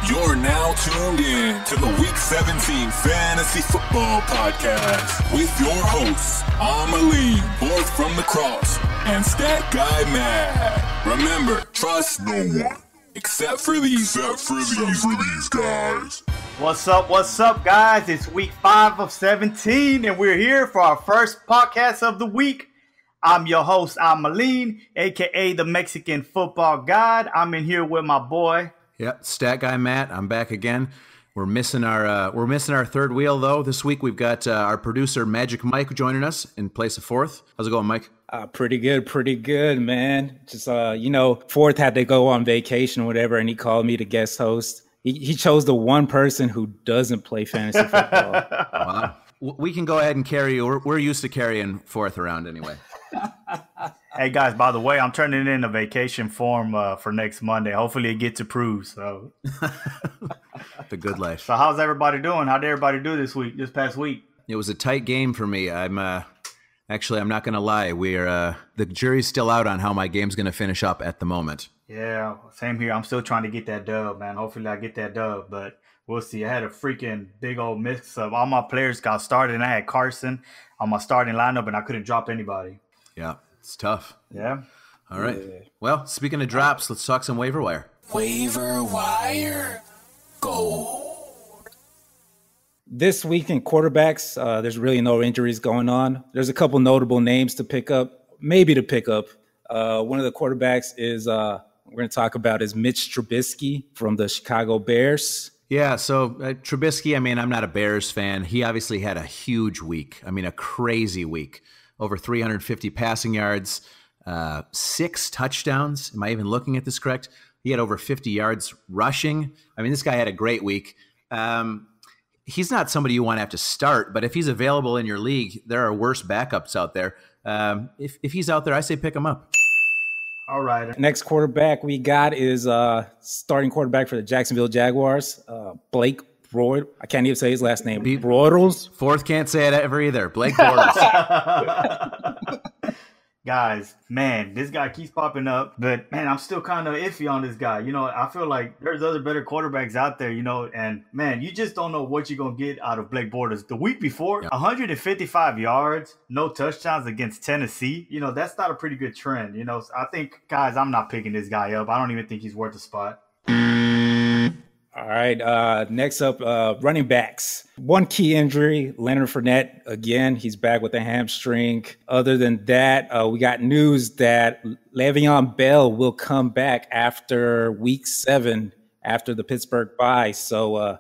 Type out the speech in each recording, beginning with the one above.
You're now tuned in to the Week 17 Fantasy Football Podcast with your hosts, Amalean, fourth from the cross, and Stat Guy Matt. Remember, trust no one except for these guys. What's up, guys? It's week 5 of 17, and we're here for our first podcast of the week. I'm your host, Amalean, a.k.a. the Mexican Football God. I'm in here with my boy. Yep, Stat Guy Matt. I'm back again. We're missing our third wheel, though. This week we've got our producer, Magic Mike, joining us in place of Fourth. How's it going, Mike? Pretty good, man. Just, Fourth had to go on vacation or whatever, and he called me to guest host. He chose the one person who doesn't play fantasy football. Wow. We can go ahead and carry you. We're used to carrying Fourth around anyway. Hey, guys, by the way, I'm turning in a vacation form for next Monday. Hopefully it gets approved. So, the good life. So how's everybody doing? How did everybody do this past week? It was a tight game for me. I'm not going to lie. The jury's still out on how my game's going to finish up at the moment. Yeah, same here. I'm still trying to get that dub, man. Hopefully I get that dub, but we'll see. I had a freaking big old mix of all my players got started, and I had Carson on my starting lineup, and I couldn't drop anybody. Yeah, it's tough. Yeah. All right. Yeah. Well, speaking of drops, let's talk some waiver wire. Waiver Wire Gold. This week in quarterbacks, there's really no injuries going on. There's a couple notable names to pick up. One of the quarterbacks is we're going to talk about is Mitch Trubisky from the Chicago Bears. Yeah, so Trubisky, I'm not a Bears fan. He obviously had a huge week. A crazy week. Over 350 passing yards, 6 touchdowns. Am I even looking at this correct? He had over 50 yards rushing. This guy had a great week. He's not somebody you want to have to start, but if he's available in your league, there are worse backups out there. If he's out there, I say pick him up. All right. Next quarterback we got is starting quarterback for the Jacksonville Jaguars, Blake Bortles. I can't even say his last name. Bortles. Fourth can't say it ever either. Blake Bortles. Guys, man, this guy keeps popping up, but man, I'm still kind of iffy on this guy. I feel like there's other better quarterbacks out there, and man, you just don't know what you're going to get out of Blake Bortles. The week before, 155 yards, no touchdowns against Tennessee. That's not a pretty good trend. I think, guys, I'm not picking this guy up. I don't even think he's worth a spot. All right, next up, running backs. One key injury, Leonard Fournette. Again, he's back with a hamstring. Other than that, we got news that Le'Veon Bell will come back after week 7, after the Pittsburgh bye. So a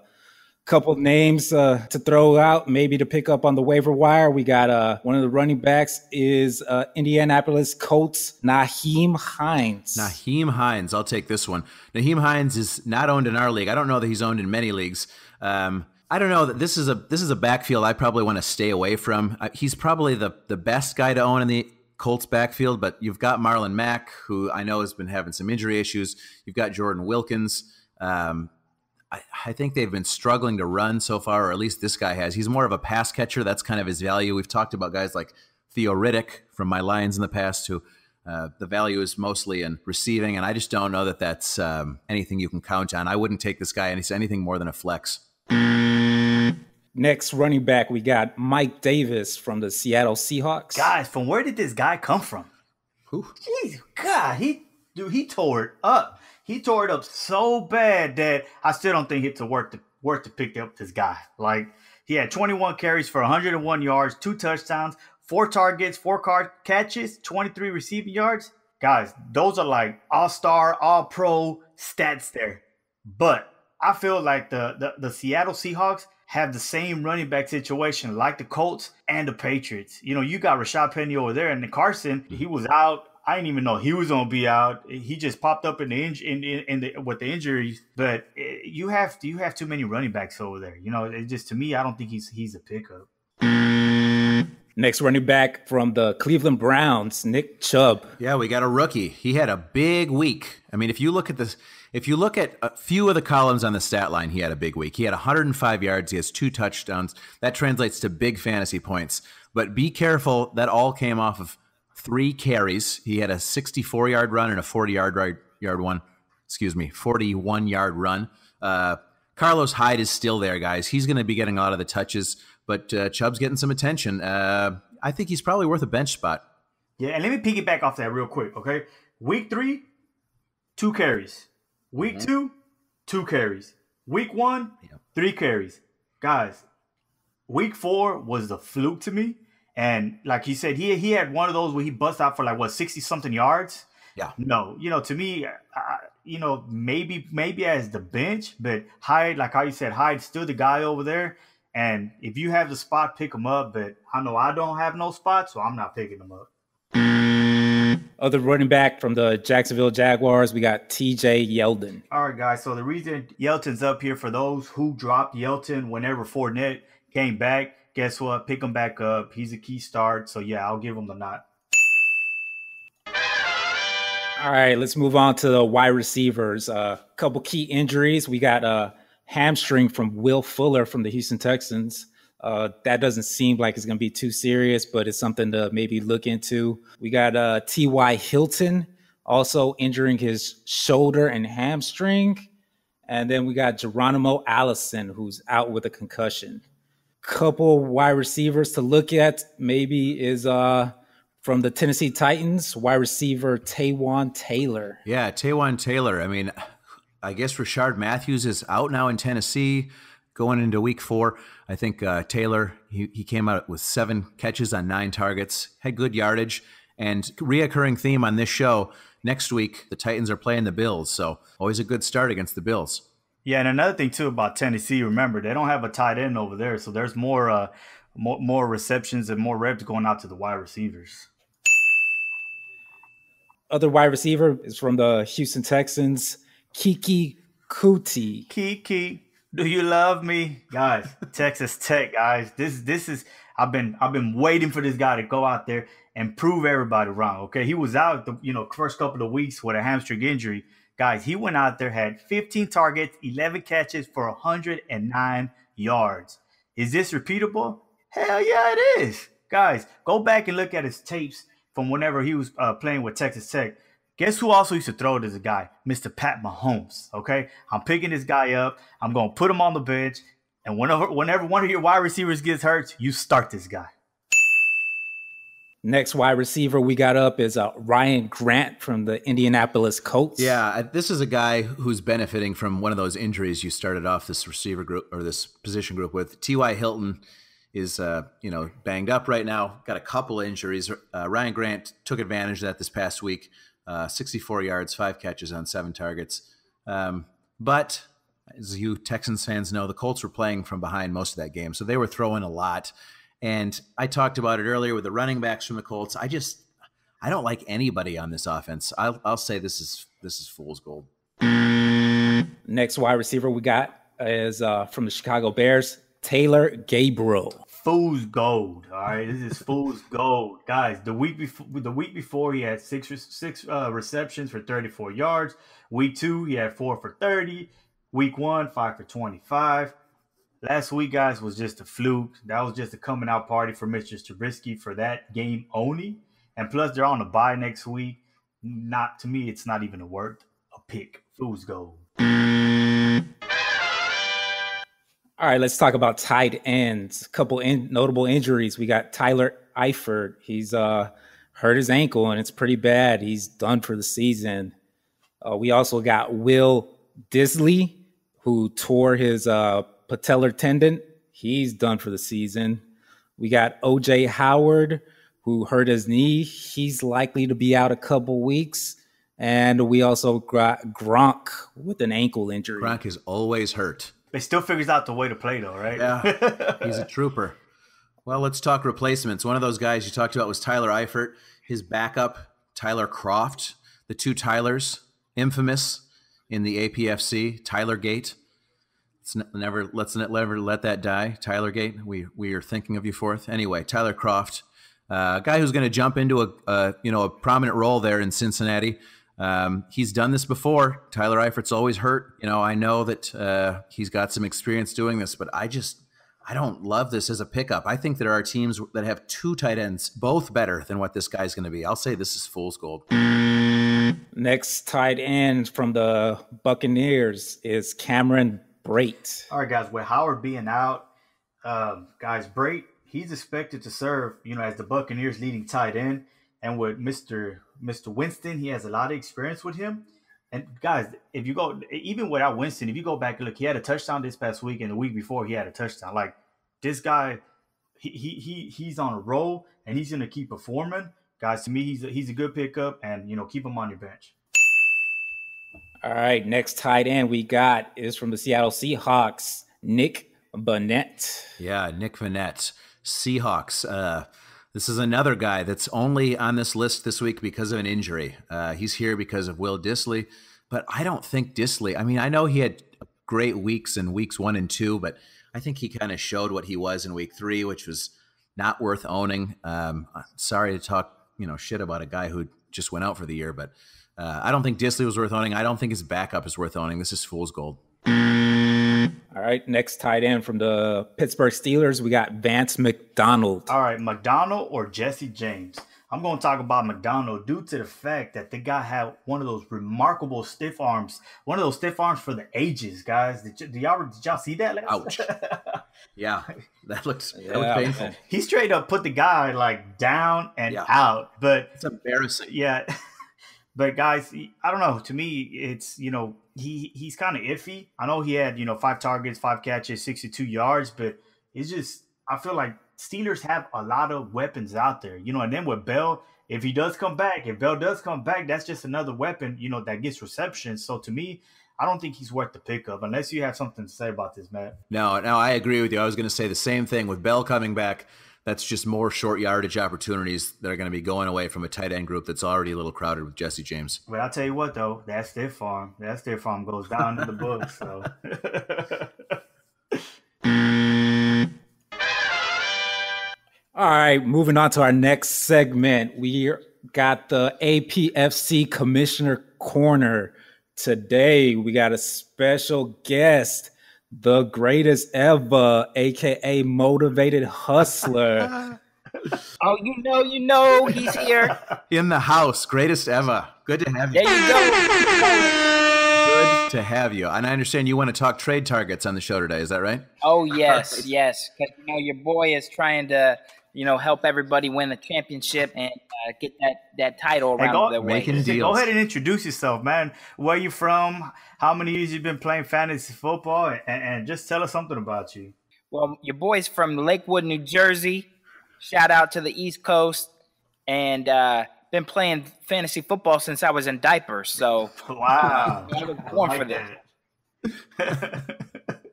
couple names to throw out, maybe to pick up on the waiver wire. We got one of the running backs is Indianapolis Colts, Nyheim Hines. Nyheim Hines, I'll take this one. Nyheim Hines is not owned in our league. I don't know that he's owned in many leagues. I don't know that this is a backfield I probably want to stay away from. He's probably the best guy to own in the Colts backfield, but you've got Marlon Mack, who I know has been having some injury issues. You've got Jordan Wilkins. I think they've been struggling to run so far, or at least this guy has. He's more of a pass catcher. That's kind of his value. We've talked about guys like Theo Riddick from my Lions in the past, who the value is mostly in receiving, and I just don't know that that's anything you can count on. I wouldn't take this guy anything more than a flex. Next running back, we got Mike Davis from the Seattle Seahawks. Guys, from where did this guy come from? Jeez, God, he tore it up. He tore it up so bad that I still don't think it's worth to pick up this guy. Like, he had 21 carries for 101 yards, 2 touchdowns, 4 targets, 4 catches, 23 receiving yards. Guys, those are like all-star, all-pro stats there. But I feel like the Seattle Seahawks have the same running back situation like the Colts and the Patriots. You got Rashad Penny over there, and Carson, he was out. I didn't even know he was going to be out. He just popped up with the injuries. But you have too many running backs over there. It just, to me, I don't think he's a pickup. Next running back from the Cleveland Browns, Nick Chubb. Yeah, we got a rookie. He had a big week. If you look at this, if you look at a few of the columns on the stat line, he had a big week. He had 105 yards. He has 2 touchdowns. That translates to big fantasy points. But be careful, that all came off of 3 carries. He had a 64-yard run and a 41-yard run. Carlos Hyde is still there, guys. He's going to be getting a lot of the touches, but Chubb's getting some attention. I think he's probably worth a bench spot. Yeah, and let me piggyback off that real quick, okay? Week 3, 2 carries. Week 2, 2 carries. Week 1, 3 carries. Guys, week 4 was the fluke to me. And like he said, he had one of those where he busts out for 60-something yards. Yeah. No, to me, maybe as the bench, but Hyde, like how you said, Hyde's still the guy over there. And if you have the spot, pick him up. But I know I don't have no spot, so I'm not picking him up. Other running back from the Jacksonville Jaguars, we got T.J. Yeldon. All right, guys. So the reason Yelton's up here for those who dropped Yelton whenever Fournette came back, guess what? Pick him back up. He's a key start. So, yeah, I'll give him the nod. All right, let's move on to the wide receivers. A couple key injuries. We got a hamstring from Will Fuller from the Houston Texans. That doesn't seem like it's going to be too serious, but it's something to maybe look into. We got T.Y. Hilton also injuring his shoulder and hamstring. And then we got Geronimo Allison, who's out with a concussion. Couple wide receivers to look at maybe is from the Tennessee Titans, wide receiver Taywan Taylor. Yeah, Taywan Taylor. I mean, I guess Rashard Matthews is out now in Tennessee going into week 4. I think Taylor, he came out with 7 catches on 9 targets, had good yardage, and reoccurring theme on this show, next week, the Titans are playing the Bills, so always a good start against the Bills. Yeah, and another thing, too, about Tennessee, remember, they don't have a tight end over there, so there's more receptions and more reps going out to the wide receivers. Other wide receiver is from the Houston Texans, Kiki Kuti. Kiki, do you love me? Guys, Texas Tech, guys. This is I've been waiting for this guy to go out there and prove everybody wrong. Okay. He was out the first couple of weeks with a hamstring injury. Guys, he went out there, had 15 targets, 11 catches for 109 yards. Is this repeatable? Hell yeah, it is. Guys, go back and look at his tapes from whenever he was playing with Texas Tech. Guess who also used to throw it as a guy? Mr. Pat Mahomes, okay? I'm picking this guy up. I'm going to put him on the bench. And whenever one of your wide receivers gets hurt, you start this guy. Next wide receiver we got up is Ryan Grant from the Indianapolis Colts. Yeah, this is a guy who's benefiting from one of those injuries you started off this receiver group or this position group with. T.Y. Hilton is banged up right now, got a couple of injuries. Ryan Grant took advantage of that this past week. 64 yards, 5 catches on 7 targets. But as you Texans fans know, the Colts were playing from behind most of that game, so they were throwing a lot. And I talked about it earlier with the running backs from the Colts. I don't like anybody on this offense. I'll say this is fool's gold. Next wide receiver we got is from the Chicago Bears, Taylor Gabriel. Fool's gold. All right, this is fool's gold, guys. The week before, he had six receptions for 34 yards. Week 2, he had 4 for 30. Week 1, 5 for 25. Last week, guys, was just a fluke. That was just a coming out party for Mr. Trubisky for that game only. And plus, they're on a bye next week. To me, it's not even worth a pick. Fool's gold. All right, let's talk about tight ends. A couple notable injuries. We got Tyler Eifert. He's hurt his ankle, and it's pretty bad. He's done for the season. We also got Will Disley, who tore his patellar tendon. He's done for the season. We got O.J. Howard, who hurt his knee. He's likely to be out a couple weeks. And we also got Gronk with an ankle injury. Gronk is always hurt. But still figures out the way to play, though, right? Yeah, he's a trooper. Well, let's talk replacements. One of those guys you talked about was Tyler Eifert. His backup, Tyler Kroft. The two Tylers, infamous in the APFC, Tyler Gate. Let's never let that die. Tyler Gate, we are thinking of you forth. Anyway, Tyler Kroft, a guy who's going to jump into a prominent role there in Cincinnati. He's done this before. Tyler Eifert's always hurt. I know that he's got some experience doing this, but I don't love this as a pickup. I think there are teams that have 2 tight ends, both better than what this guy's going to be. I'll say this is fool's gold. Next tight end from the Buccaneers is Cameron Brate. All right, guys. With Howard being out, guys, Brate, he's expected to serve, as the Buccaneers' leading tight end. And with Mr. Winston, he has a lot of experience with him. And guys, if you go, even without Winston, if you go back and look, he had a touchdown this past week, and the week before he had a touchdown. Like, this guy, he's on a roll, and he's gonna keep performing. Guys, to me, he's a good pickup, and keep him on your bench. All right, next tight end we got is from the Seattle Seahawks, Nick Vannett. Yeah, Nick Vannett, Seahawks. This is another guy that's only on this list this week because of an injury. He's here because of Will Dissly, but I don't think Dissly. I mean, I know he had great weeks in weeks 1 and 2, but I think he kind of showed what he was in week 3, which was not worth owning. Sorry to talk, shit about a guy who just went out for the year, but I don't think Dissly was worth owning. I don't think his backup is worth owning. This is fool's gold. All right, next tight end from the Pittsburgh Steelers, we got Vance McDonald. All right, McDonald or Jesse James. I'm going to talk about McDonald due to the fact that the guy had one of those remarkable stiff arms, for the ages, guys. Did y'all see that? Ouch. Yeah, that looks painful. He straight up put the guy like down and out, but it's embarrassing. Yeah. But guys, I don't know. To me, it's, he's kind of iffy. I know he had, 5 targets, 5 catches, 62 yards, but it's just, I feel like Steelers have a lot of weapons out there, and then with Bell, if Bell does come back, that's just another weapon, that gets reception. So to me, I don't think he's worth the pickup unless you have something to say about this, Matt. No, I agree with you. I was going to say the same thing with Bell coming back. That's just more short yardage opportunities that are going to be going away from a tight end group that's already a little crowded with Jesse James. But I'll tell you what, though, that stiff farm goes down in the books. So. All right, moving on to our next segment. We got the APFC Commissioner Corner. Today, we got a special guest, the Gr8est Eva, a.k.a. Motivated Hustler. Oh, you know, he's here. In the house, Gr8est Eva. Good to have you. There you go. Good to have you. And I understand you want to talk trade targets on the show today. Is that right? Oh, yes, yes. Because, your boy is trying to, help everybody win the championship and get that title around their way. Making deals. Go ahead and introduce yourself, man. Where you from? How many years you've been playing fantasy football? And just tell us something about you. Well, your boy's from Lakewood, New Jersey. Shout out to the East Coast. And been playing fantasy football since I was in diapers. So, wow. I was born for this.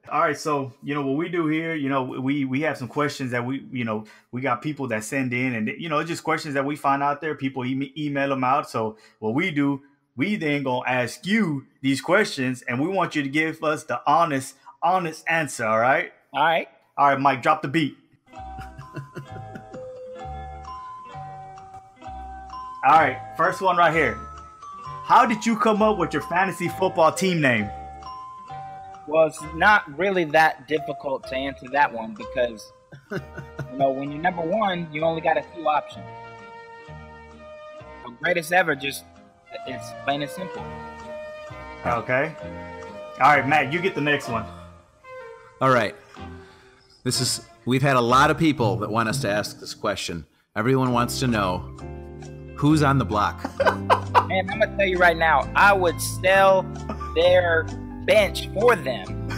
All right, so what we do here, we have some questions that we got people that send in, and it's just questions that we find out there. People email them out. So what we do, we then gonna ask you these questions, and we want you to give us the honest answer. All right. All right, Mike, drop the beat. All right, first one right here. How did you come up with your fantasy football team name? Well, it's not really that difficult to answer that one because, when you're number one, you only got a few options. So Gr8est Ever it's plain and simple. Okay. All right, Matt, you get the next one. All right. We've had a lot of people that want us to ask this question. Everyone wants to know who's on the block. Man, I'm going to tell you right now, I would sell their bench for them.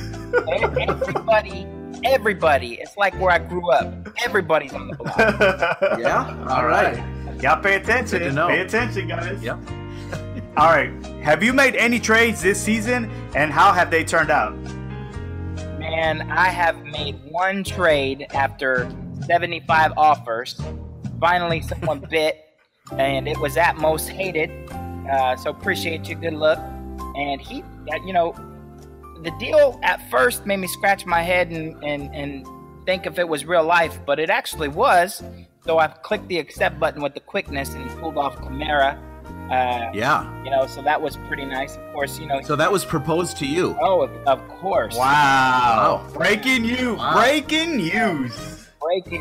Everybody. It's like where I grew up. Everybody's on the block. Yeah? All right. Y'all pay attention. Good to know. Pay attention, guys. Yep. All right. Have you made any trades this season, and how have they turned out? Man, I have made one trade after 75 offers. Finally, someone bit, and it was at Most Hated. So appreciate you. Good luck. And he, the deal at first made me scratch my head and think if it was real life, but it actually was. So I clicked the accept button with the quickness and pulled off Kamara. So that was pretty nice. Of course, So that was proposed to you. Oh, of course. Wow. Breaking news.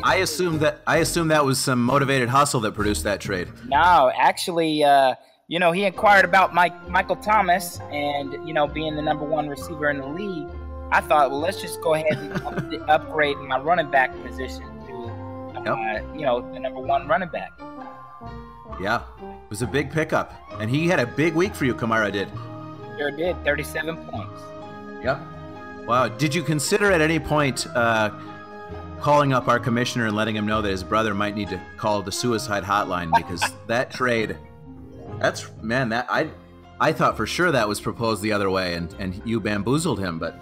I assume that was some motivated hustle that produced that trade. No, actually, he inquired about Michael Thomas and, being the number one receiver in the league. I thought, well, let's just go ahead and upgrade my running back position to, the number one running back. Yeah, it was a big pickup. And he had a big week for you, Kamara did. Sure did, 37 points. Yep. Wow. Did you consider at any point calling up our commissioner and letting him know that his brother might need to call the suicide hotline? Because that trade, I thought for sure that was proposed the other way, and you bamboozled him, but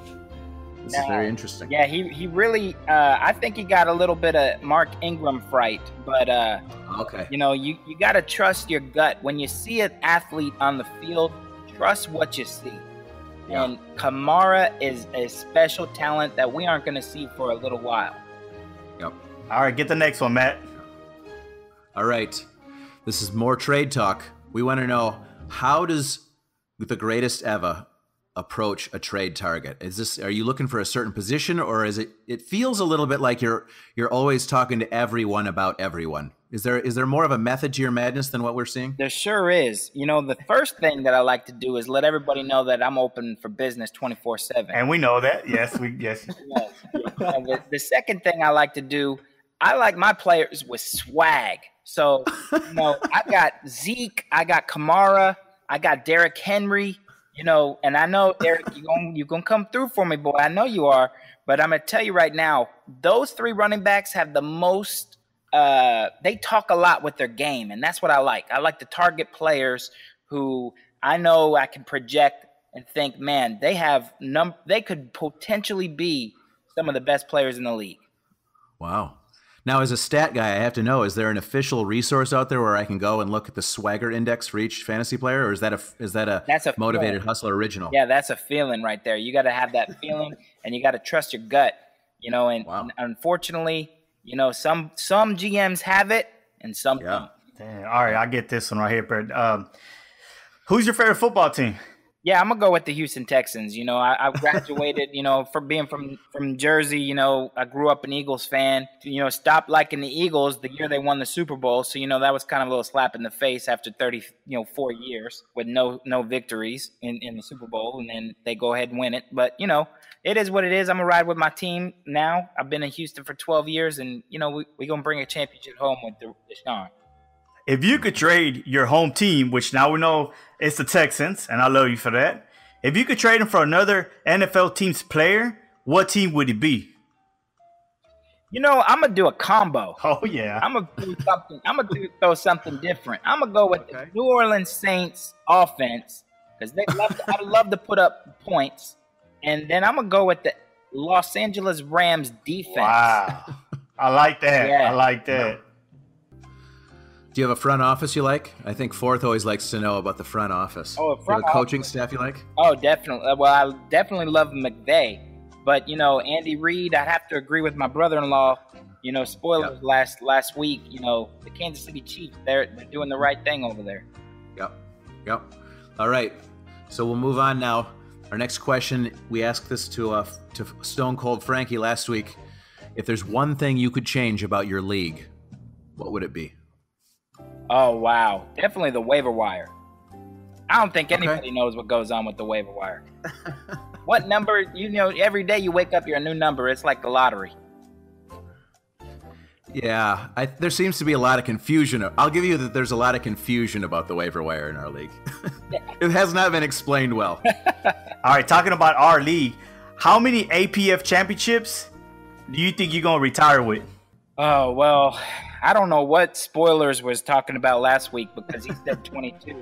this is very interesting. Yeah, he really, I think he got a little bit of Mark Ingram fright, but, okay. You got to trust your gut. When you see an athlete on the field, trust what you see. Yeah. And Kamara is a special talent that we aren't going to see for a little while. Yep. All right, get the next one, Matt. All right. This is more trade talk. We want to know, how does the Gr8est Eva approach a trade target? Are you looking for a certain position, or is it feels a little bit like you're always talking to everyone about everyone? Is there more of a method to your madness than what we're seeing? There sure is. The first thing that I like to do is let everybody know that I'm open for business 24/7. And we know that. Yes, yes. The second thing I like to do, I like my players with swag. So, I got Zeke, I got Kamara, I got Derrick Henry, and I know, Derrick, you're gonna come through for me, boy. I know you are. But I'm going to tell you right now, those three running backs have the most they talk a lot with their game, and that's what I like. I like to target players who I know I can project and think, man, they could potentially be some of the best players in the league. Wow. Now, as a stat guy, I have to know, is there an official resource out there where I can go and look at the swagger index for each fantasy player, or is that a Motivated Hustler original? Yeah, that's a feeling right there. You got to have that feeling, and you got to trust your gut. And unfortunately, some GMs have it and some don't. Damn. All right, I get this one right here, Brett. Who's your favorite football team? Yeah, I'm going to go with the Houston Texans. I graduated, for being from Jersey. I grew up an Eagles fan. Stopped liking the Eagles the year they won the Super Bowl. So, that was kind of a little slap in the face after 4 years with no victories in the Super Bowl. And then they go ahead and win it. But, it is what it is. I'm going to ride with my team now. I've been in Houston for 12 years. And, we're going to bring a championship home with Deshaun. If you could trade your home team, which now we know it's the Texans, and I love you for that. If you could trade them for another NFL team's player, what team would it be? I'm going to do a combo. Oh, yeah. I'm going to do something. I'm going to throw something different. I'm going to go with the New Orleans Saints offense because I love to put up points. And then I'm going to go with the Los Angeles Rams defense. Wow. I like that. Yeah. I like that. Do you have a front office you like? I think Fourth always likes to know about the front office. Oh, do you have a coaching staff you like? Oh, definitely. Well, I definitely love McVay. But, Andy Reid, I'd have to agree with my brother-in-law. Spoilers last week, the Kansas City Chiefs, they're doing the right thing over there. Yep. All right. So we'll move on now. Our next question, we asked this to Stone Cold Frankie last week. If there's one thing you could change about your league, what would it be? Oh, wow. Definitely the waiver wire. I don't think anybody knows what goes on with the waiver wire. What number, every day you wake up, you're a new number. It's like the lottery. Yeah, there seems to be a lot of confusion. I'll give you that there's a lot of confusion about the waiver wire in our league. It has not been explained well. All right, talking about our league, how many APF championships do you think you're going to retire with? Oh, well, I don't know what Spoilers was talking about last week because he said 22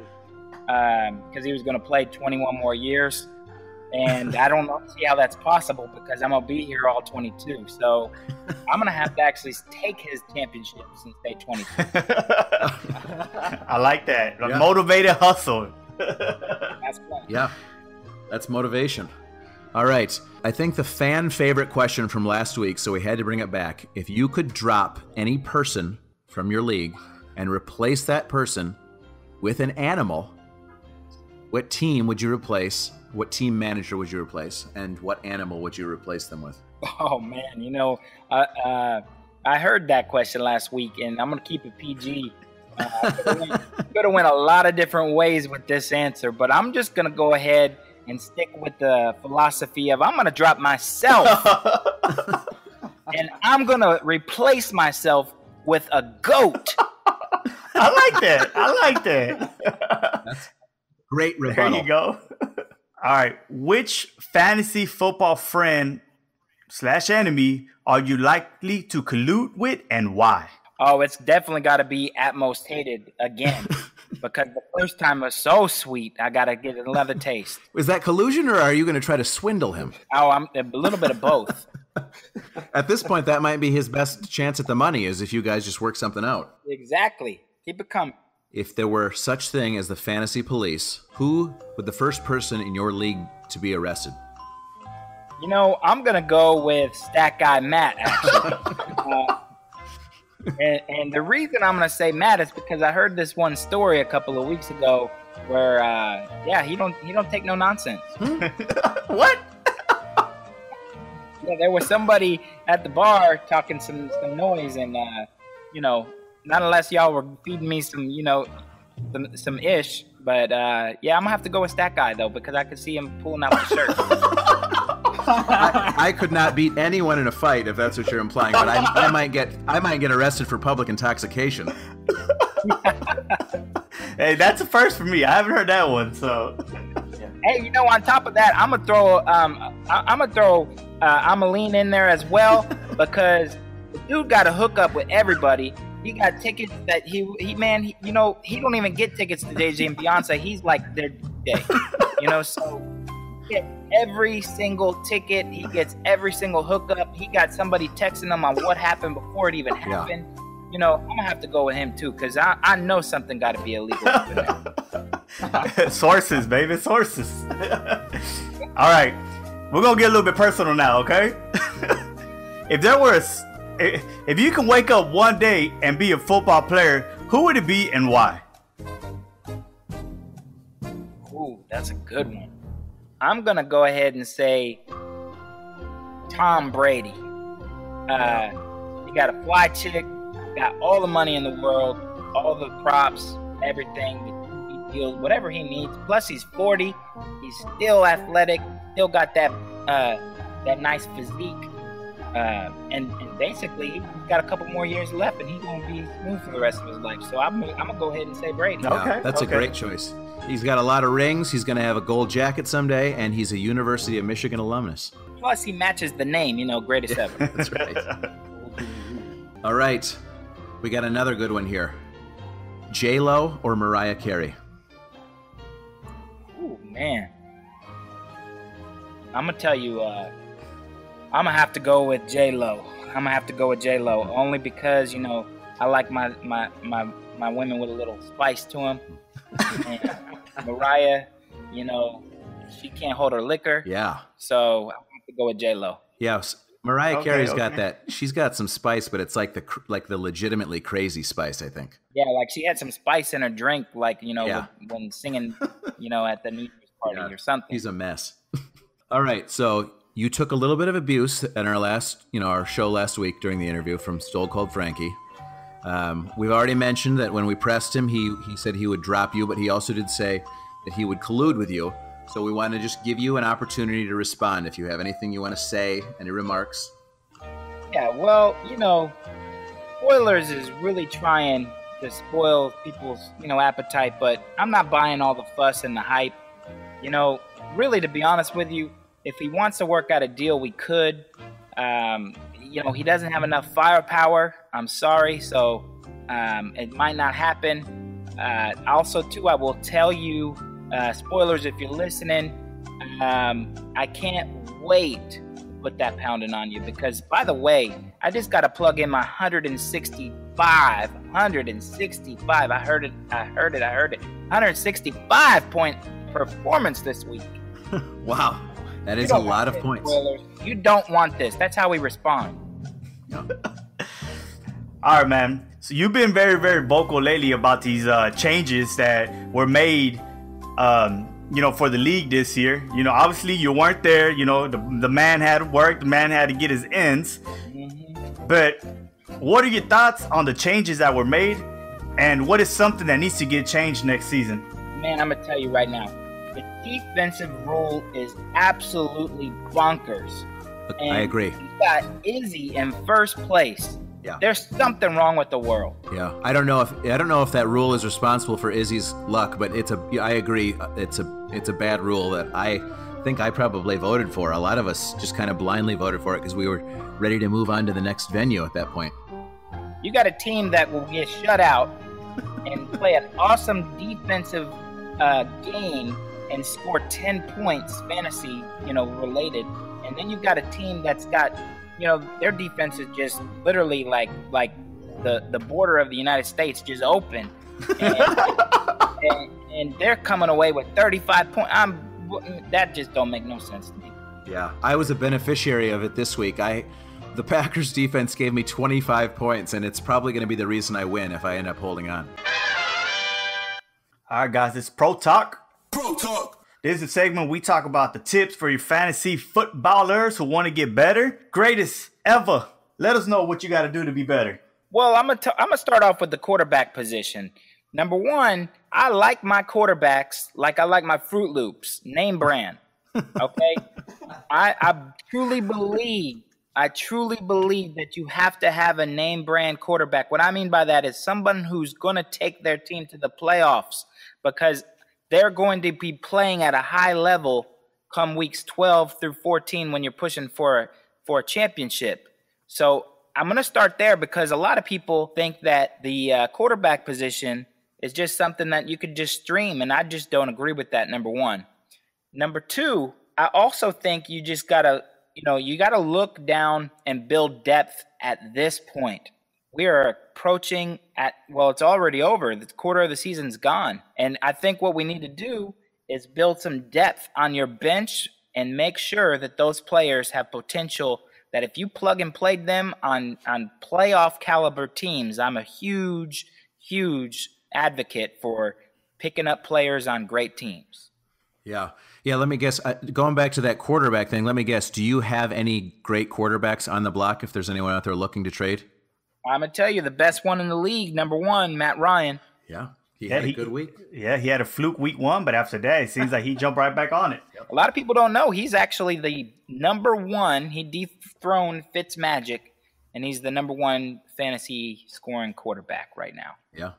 because he was going to play 21 more years. And I don't see how that's possible because I'm going to be here all 22. So I'm going to have to actually take his championships and stay 22. I like that. Yeah. Motivated hustle. That's fun. Yeah, that's motivation. All right. I think the fan favorite question from last week, so we had to bring it back. If you could drop any person from your league and replace that person with an animal, what team would you replace? What team manager would you replace? And what animal would you replace them with? Oh, man. I heard that question last week, and I'm going to keep it PG. Could have went a lot of different ways with this answer, but I'm just gonna go ahead and stick with the philosophy of I'm gonna drop myself, and I'm gonna replace myself with a goat. I like that. I like that. That's great rebuttal. There you go. All right. Which fantasy football friend / enemy are you likely to collude with, and why? Oh, it's definitely got to be at most hated again, because the first time was so sweet. I got to get another taste. Is that collusion, or are you going to try to swindle him? Oh, I'm a little bit of both. At this point, that might be his best chance at the money, is if you guys just work something out. Exactly. Keep it coming. If there were such thing as the fantasy police, who would the first person in your league to be arrested? You know, I'm going to go with Stat Guy Matt, actually. And the reason I'm going to say Matt is because I heard this one story a couple of weeks ago where, he don't take no nonsense. What? Yeah, there was somebody at the bar talking some noise, and not unless y'all were feeding me some ish, but I'm gonna have to go with Stat Guy though, because I could see him pulling out the shirt. I could not beat anyone in a fight if that's what you're implying, but I might get arrested for public intoxication. Hey, that's a first for me. I haven't heard that one, so. Hey, on top of that, I'm gonna throw Amalean in there as well, because the dude got a hookup with everybody. He got tickets that he don't even get tickets to Jay-Z and Beyonce. He's like their day, so he gets every single ticket. He gets every single hookup. He got somebody texting him on what happened before it even happened. Yeah. I'm gonna have to go with him too, because I know something got to be illegal in there. Sources, baby, sources. All right, we're gonna get a little bit personal now, okay? If you can wake up one day and be a football player, who would it be and why? Ooh, that's a good one. I'm gonna go ahead and say Tom Brady. He got a fly chick, got all the money in the world, all the props, everything, he deals, whatever he needs. Plus, he's 40. He's still athletic. Still got that nice physique. And basically, he's got a couple more years left, and he's gonna be smooth for the rest of his life. So I'm gonna go ahead and say Brady. Okay, that's a great choice. He's got a lot of rings. He's gonna have a gold jacket someday, and he's a University of Michigan alumnus. Plus, he matches the name. Gr8est Eva. That's right. All right, we got another good one here. J-Lo or Mariah Carey? Ooh, man. I'm gonna tell you. I'm gonna have to go with J-Lo. Only because I like my women with a little spice to them. And Mariah, she can't hold her liquor. Yeah. So I have to go with J-Lo. Yes, Mariah Carey's got that. She's got some spice, but it's like the legitimately crazy spice, I think. Yeah, like she had some spice in her drink, like when singing, at the New Year's party or something. He's a mess. All right, so you took a little bit of abuse in our show last week during the interview from Stone Cold Frankie. We've already mentioned that when we pressed him, he said he would drop you, but he also did say that he would collude with you. So we want to just give you an opportunity to respond if you have anything you want to say, any remarks. Yeah, well, Spoilers is really trying to spoil people's, appetite, but I'm not buying all the fuss and the hype. Really, to be honest with you, if he wants to work out a deal, we could. He doesn't have enough firepower. I'm sorry, so it might not happen. Also, too, I will tell you, spoilers if you're listening, I can't wait to put that pounding on you, because, by the way, I just got to plug in my 165. I heard it. 165-point performance this week. Wow. That is a lot of points. Spoilers. You don't want this. That's how we respond. No. All right, man. So you've been very, very vocal lately about these changes that were made, for the league this year. Obviously you weren't there. The man had to work. The man had to get his ends. Mm-hmm. But what are your thoughts on the changes that were made? And what is something that needs to get changed next season? Man, I'm going to tell you right now. The defensive rule is absolutely bonkers. I agree. You got Izzy in first place. Yeah. There's something wrong with the world. Yeah. I don't know if that rule is responsible for Izzy's luck, but I agree. It's a bad rule that I think I probably voted for. A lot of us just kind of blindly voted for it because we were ready to move on to the next venue at that point. You got a team that will get shut out and play an awesome defensive game and score 10 points fantasy, related. And then you've got a team that's got, their defense is just literally like the border of the United States just open. And they're coming away with 35 points. That just don't make no sense to me. Yeah, I was a beneficiary of it this week. The Packers defense gave me 25 points, and it's probably going to be the reason I win if I end up holding on. All right, guys, it's Pro Talk. Pro Talk. This is a segment we talk about the tips for your fantasy footballers who want to get better. Gr8est Eva, let us know what you got to do to be better. Well, I'm gonna start off with the quarterback position. Number one, I like my quarterbacks like I like my Fruit Loops, name brand. Okay, I truly believe that you have to have a name brand quarterback. What I mean by that is someone who's going to take their team to the playoffs because they're going to be playing at a high level come weeks 12 through 14 when you're pushing for a championship. So I'm going to start there because a lot of people think that the quarterback position is just something that you could just stream, and I just don't agree with that, number one. Number two, I also think you just got to, you got to look down and build depth at this point. We are approaching it's already over. The quarter of the season's gone. And I think what we need to do is build some depth on your bench and make sure that those players have potential, that if you plug and play them on playoff caliber teams, I'm a huge, huge advocate for picking up players on great teams. Yeah. Let me guess. Going back to that quarterback thing, let me guess. Do you have any great quarterbacks on the block if there's anyone out there looking to trade? I'm going to tell you the best one in the league, number one, Matt Ryan. Yeah. He had a good week. Yeah, he had a fluke week one, but after that, it seems like he jumped right back on it. A lot of people don't know he's actually the number one. He dethroned Fitzmagic, and he's the number one fantasy scoring quarterback right now. Yeah.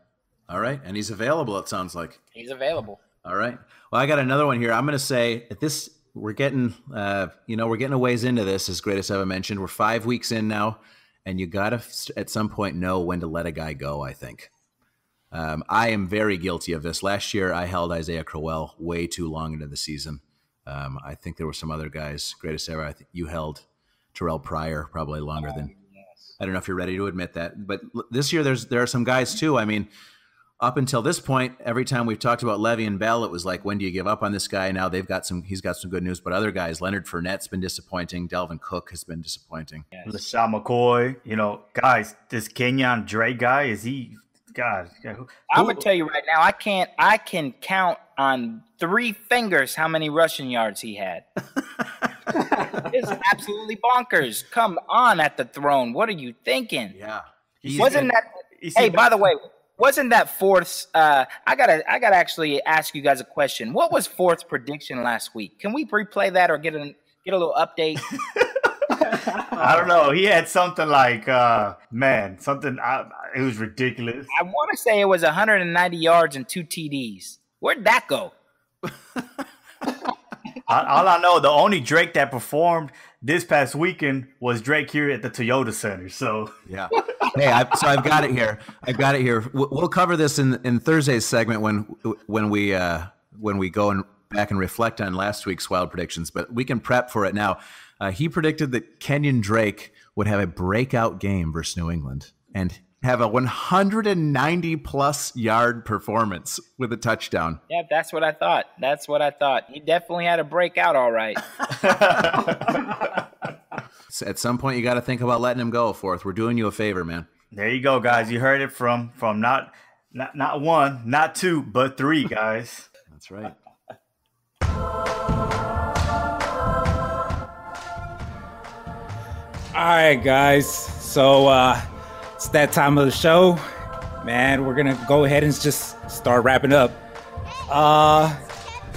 All right. And he's available, it sounds like. He's available. All right. Well, I got another one here. I'm going to say at this, we're getting a ways into this, as Gr8est Eva mentioned. We're 5 weeks in now, and you got to at some point know when to let a guy go, I think. I am very guilty of this. Last year, I held Isaiah Crowell way too long into the season. I think there were some other guys. Gr8est Eva, I think you held Terrell Pryor probably longer than. Yes. I don't know if you're ready to admit that, but this year there are some guys too. I mean, up until this point, every time we've talked about Le'Veon Bell, it was like, when do you give up on this guy? Now he's got some good news, but other guys, Leonard Fournette's been disappointing. Dalvin Cook has been disappointing. Yes. LaShawn McCoy, guys, this Kenyon Drake guy, is he? God, I'm gonna tell you right now, I can count on 3 fingers how many rushing yards he had. It's absolutely bonkers. Come on at the throne. What are you thinking? Yeah. By the way, wasn't that Fourth's? I gotta actually ask you guys a question. What was Fourth's prediction last week? Can we replay that or get a little update? I don't know. He had something like, it was ridiculous. I want to say it was 190 yards and 2 TDs. Where'd that go? All I know, the only Drake that performed this past weekend was Drake here at the Toyota Center. So yeah. Hey, I've got it here. We'll cover this in Thursday's segment when we go back and reflect on last week's wild predictions. But we can prep for it now. He predicted that Kenyon Drake would have a breakout game versus New England and have a 190-plus yard performance with a touchdown. Yeah, that's what I thought. He definitely had a breakout, all right. So at some point, you got to think about letting him go, Fourth. We're doing you a favor, man. There you go, guys. You heard it from not 1, not 2, but 3, guys. That's right. All right, guys. So it's that time of the show. Man, we're gonna go ahead and just start wrapping up.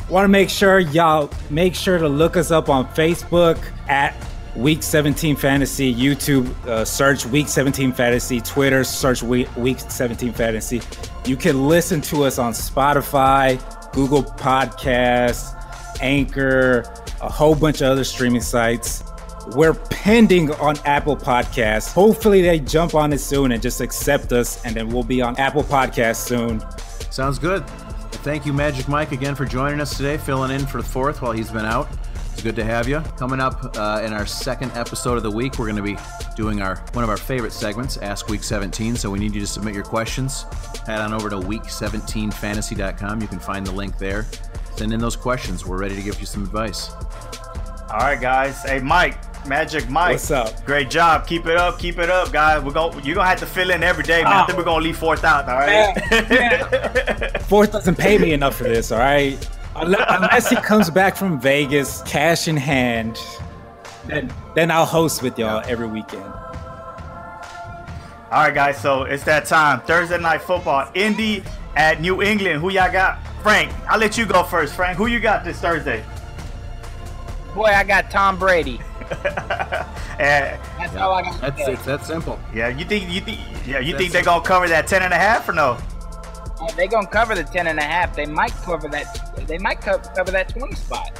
Want to make sure y'all to look us up on Facebook at Week 17 Fantasy, YouTube search Week 17 Fantasy, Twitter search Week 17 Fantasy. You can listen to us on Spotify, Google Podcasts, Anchor, a whole bunch of other streaming sites. We're pending on Apple Podcasts. Hopefully they jump on it soon and just accept us, and then we'll be on Apple Podcasts soon. Sounds good. Thank you, Magic Mike, again for joining us today, filling in for the fourth while he's been out. It's good to have you. Coming up in our second episode of the week, we're going to be doing one of our favorite segments, Ask Week 17. So we need you to submit your questions. Head on over to week17fantasy.com. You can find the link there. Send in those questions. We're ready to give you some advice. All right, guys. Hey, Mike. Magic Mike. What's up? Great job. Keep it up, guys. You're gonna have to fill in every day, man. I think we're gonna leave fourth out, all right? Man. Fourth doesn't pay me enough for this, all right? Unless he comes back from Vegas, cash in hand, then I'll host with y'all every weekend. All right, guys. So it's that time. Thursday night football. Indy at New England. Who y'all got? Frank, I'll let you go first. Frank, who you got this Thursday? Boy, I got Tom Brady. That's all I got. It's that simple. Yeah, you think they're gonna cover that 10.5 or no? They're gonna cover the 10.5. They might cover that. They might cover that 20 spot.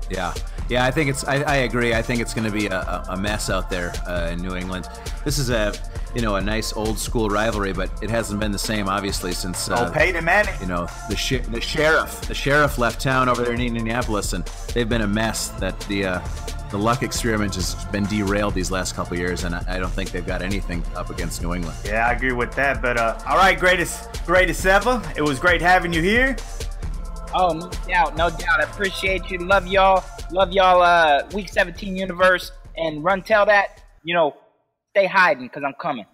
Yeah. I think I agree. I think it's going to be a mess out there in New England. This is a nice old school rivalry, but it hasn't been the same obviously since Peyton Manning. The sheriff left town over there in Indianapolis, and they've been a mess. That the luck experiment has been derailed these last couple of years, and I don't think they've got anything up against New England. Yeah, I agree with that. But all right, Gr8est Eva, it was great having you here. Oh, no doubt. I appreciate you. Love y'all. Week 17 universe, and run tell that, stay hiding because I'm coming.